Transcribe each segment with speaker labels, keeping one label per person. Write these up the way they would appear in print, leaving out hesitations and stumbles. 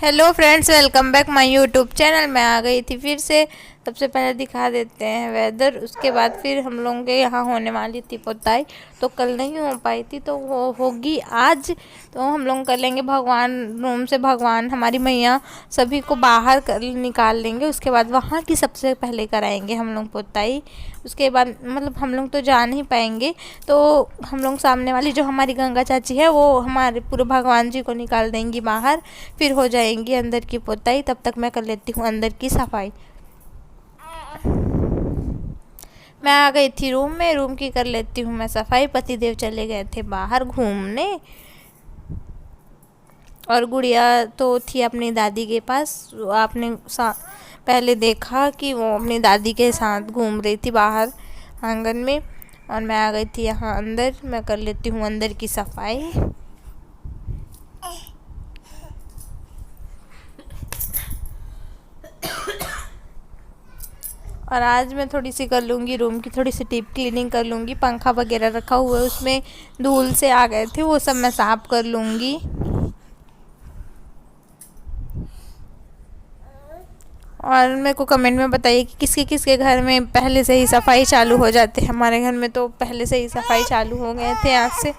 Speaker 1: Hello friends, welcome back my YouTube channel. मैं आ गई थी फिर से। सबसे पहले दिखा देते हैं वेदर, उसके बाद फिर हम लोगों के यहाँ होने वाली थी पुताई। तो कल नहीं हो पाई थी तो वो होगी आज। तो हम लोग कर लेंगे भगवान रूम से, भगवान हमारी मैया सभी को बाहर निकाल लेंगे। उसके बाद वहाँ की सबसे पहले कराएंगे हम लोग पुताई। उसके बाद मतलब हम लोग तो जा नहीं पाएंगे, तो हम लोग सामने वाली जो हमारी गंगा चाची है वो हमारे पूरे भगवान जी को निकाल देंगी बाहर। फिर हो जाएंगी अंदर की पुताई। तब तक मैं कर लेती हूँ अंदर की सफाई। मैं आ गई थी रूम में, रूम की कर लेती हूँ मैं सफाई। पतिदेव चले गए थे बाहर घूमने और गुड़िया तो थी अपनी दादी के पास। आपने पहले देखा कि वो अपनी दादी के साथ घूम रही थी बाहर आंगन में। और मैं आ गई थी यहाँ अंदर। मैं कर लेती हूँ अंदर की सफाई। और आज मैं थोड़ी सी कर लूँगी रूम की थोड़ी सी डीप क्लीनिंग कर लूँगी। पंखा वगैरह रखा हुआ है उसमें धूल से आ गए थे, वो सब मैं साफ़ कर लूँगी। और मेरे को कमेंट में बताइए कि किसके किसके घर में पहले से ही सफाई चालू हो जाते हैं। हमारे घर में तो पहले से ही सफाई चालू हो गए थे आज से।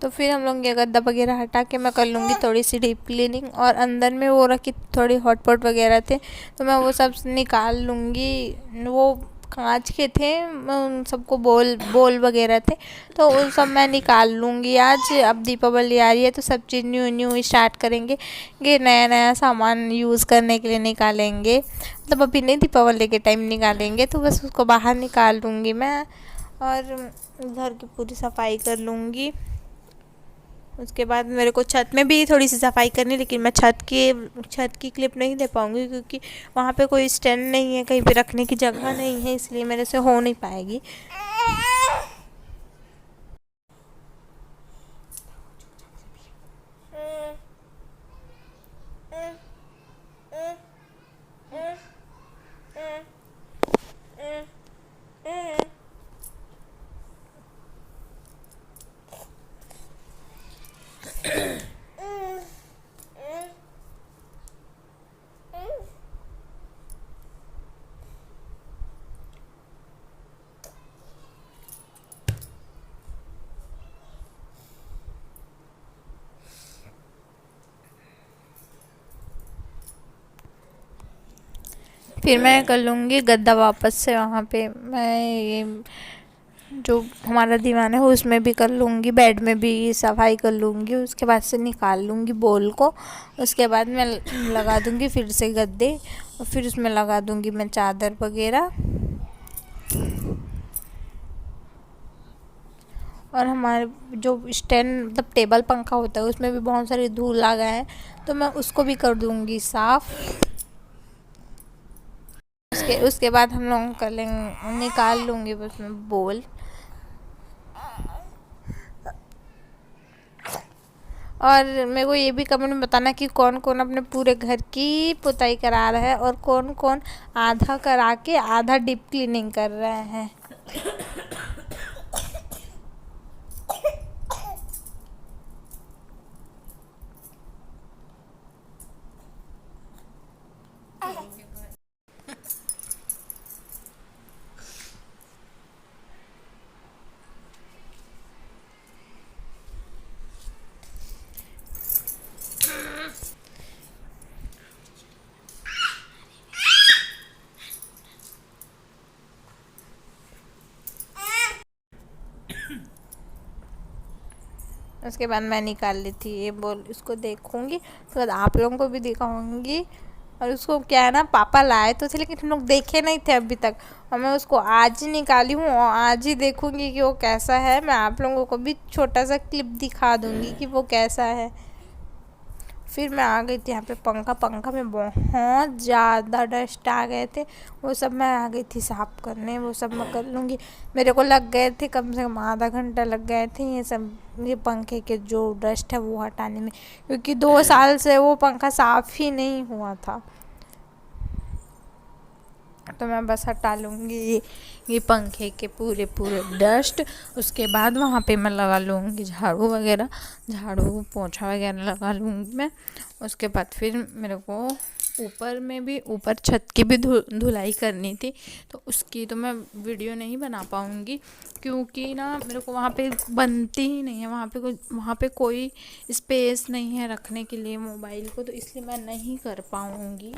Speaker 1: तो फिर हम लोग ये गद्दा वगैरह हटा के मैं कर लूँगी थोड़ी सी डीप क्लीनिंग। और अंदर में वो रखी थोड़ी हॉटपॉट वगैरह थे तो मैं वो सब निकाल लूँगी। वो कांच के थे, उन सबको बोल बोल वगैरह थे तो उन सब मैं निकाल लूँगी आज। अब दीपावली आ रही है तो सब चीज़ न्यू न्यू स्टार्ट करेंगे। ये नया नया सामान यूज़ करने के लिए निकालेंगे, मतलब अभी नहीं, दीपावली के टाइम निकालेंगे। तो बस उसको बाहर निकाल लूँगी मैं और घर की पूरी सफाई कर लूँगी। उसके बाद मेरे को छत में भी थोड़ी सी सफाई करनी, लेकिन मैं छत की क्लिप नहीं दे पाऊँगी क्योंकि वहाँ पे कोई स्टैंड नहीं है, कहीं पे रखने की जगह नहीं है, इसलिए मेरे से हो नहीं पाएगी। फिर मैं कर लूँगी गद्दा वापस से वहाँ पे। मैं ये जो हमारा दीवान है उसमें भी कर लूँगी, बेड में भी सफाई कर लूँगी। उसके बाद से निकाल लूँगी बोल को। उसके बाद मैं लगा दूँगी फिर से गद्दे और फिर उसमें लगा दूँगी मैं चादर वगैरह। और हमारे जो स्टैंड मतलब टेबल पंखा होता है उसमें भी बहुत सारी धूल आ गए हैं तो मैं उसको भी कर दूँगी साफ़। उसके बाद हम लोग कर लेंगे, निकाल लूँगी उसमें बोल। और मेरे को ये भी कमेंट में बताना कि कौन कौन अपने पूरे घर की पुताई करा रहा है और कौन कौन आधा करा के आधा डीप क्लीनिंग कर रहे हैं। उसके बाद मैं निकाल ली थी ये बोल, इसको देखूंगी उसके बाद आप लोगों को भी दिखाऊंगी। और उसको क्या है ना, पापा लाए तो थे लेकिन हम लोग देखे नहीं थे अभी तक। और मैं उसको आज ही निकाली हूँ और आज ही देखूंगी कि वो कैसा है। मैं आप लोगों को भी छोटा सा क्लिप दिखा दूंगी कि वो कैसा है। फिर मैं आ गई थी यहाँ पे पंखा में बहुत ज़्यादा डस्ट आ गए थे, वो सब मैं आ गई थी साफ़ करने। वो सब मैं कर लूँगी। मेरे को लग गए थे कम से कम आधा घंटा लग गए थे ये सब, ये पंखे के जो डस्ट है वो हटाने में, क्योंकि 2 साल से वो पंखा साफ़ ही नहीं हुआ था। तो मैं बस हटा लूँगी ये पंखे के पूरे डस्ट। उसके बाद वहाँ पे मैं लगा लूँगी झाड़ू वगैरह, झाड़ू पोछा वगैरह लगा लूँगी मैं। उसके बाद फिर मेरे को ऊपर छत की भी धुलाई करनी थी, तो उसकी तो मैं वीडियो नहीं बना पाऊँगी क्योंकि ना मेरे को वहाँ पे बनती ही नहीं है, वहाँ पे कोई स्पेस नहीं है रखने के लिए मोबाइल को, तो इसलिए मैं नहीं कर पाऊँगी।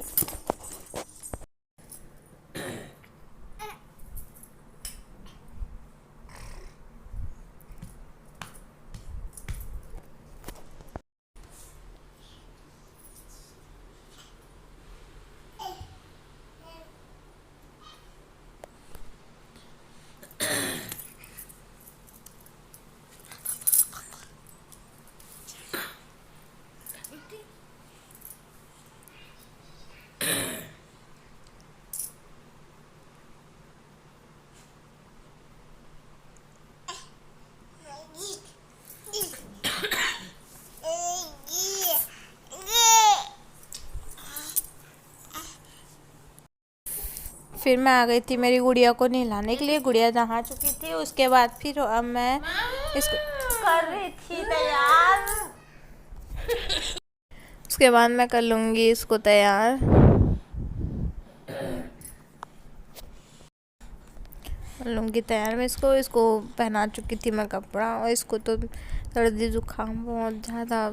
Speaker 1: फिर मैं आ गई थी मेरी गुड़िया को नहलाने के लिए। गुड़िया नहा चुकी थी। उसके बाद फिर अब मैं इसको कर रही थी तैयार। उसके बाद मैं कर लूँगी इसको तैयार। मैं इसको पहना चुकी थी मैं कपड़ा, और इसको तो सर्दी जुकाम बहुत ज़्यादा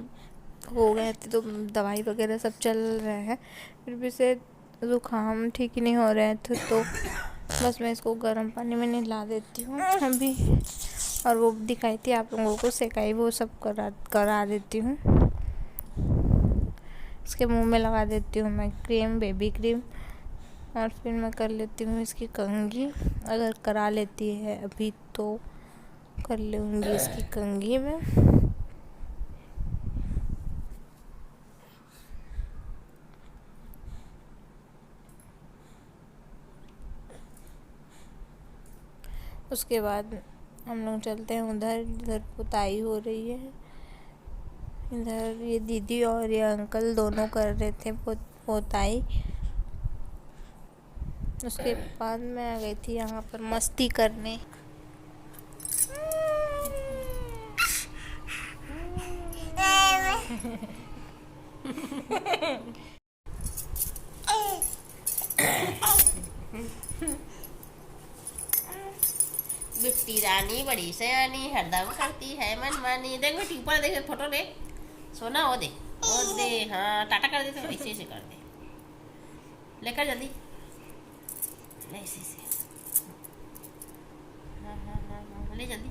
Speaker 1: हो गए थे, तो दवाई वगैरह सब चल रहे हैं, फिर भी से ज़ुकाम ठीक ही नहीं हो रहे थे, तो बस मैं इसको गर्म पानी में नहला देती हूँ अभी। और वो दिखाई थी आप लोगों को सेकाई, वो सब करा देती हूँ। इसके मुंह में लगा देती हूँ मैं क्रीम, बेबी क्रीम, और फिर मैं कर लेती हूँ इसकी कंघी। अगर करा लेती है अभी तो कर लूँगी इसकी कंघी में। उसके बाद हम लोग चलते हैं उधर पुताई हो रही है। इधर ये दीदी और ये अंकल दोनों कर रहे थे पोताई। उसके बाद मैं आ गई थी यहाँ पर मस्ती करने।
Speaker 2: बिट्टी रानी बड़ी सयानी हरदम करती है मनमानी। देख बेटी ऊपर देख, फोटो देख, सोना वो दे, हाँ टाटा कर दे, तो ऐसे कर दे, लेकर जल्दी ऐसे हाँ ले जल्दी।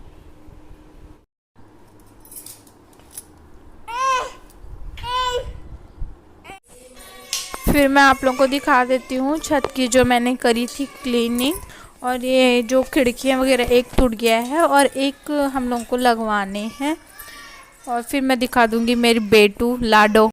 Speaker 1: फिर मैं आप लोगों को दिखा देती हूँ छत की जो मैंने करी थी क्लीनिंग। और ये जो खिड़कियाँ वगैरह एक टूट गया है और एक हम लोगों को लगवाने हैं। और फिर मैं दिखा दूँगी मेरी बेटू लाडो।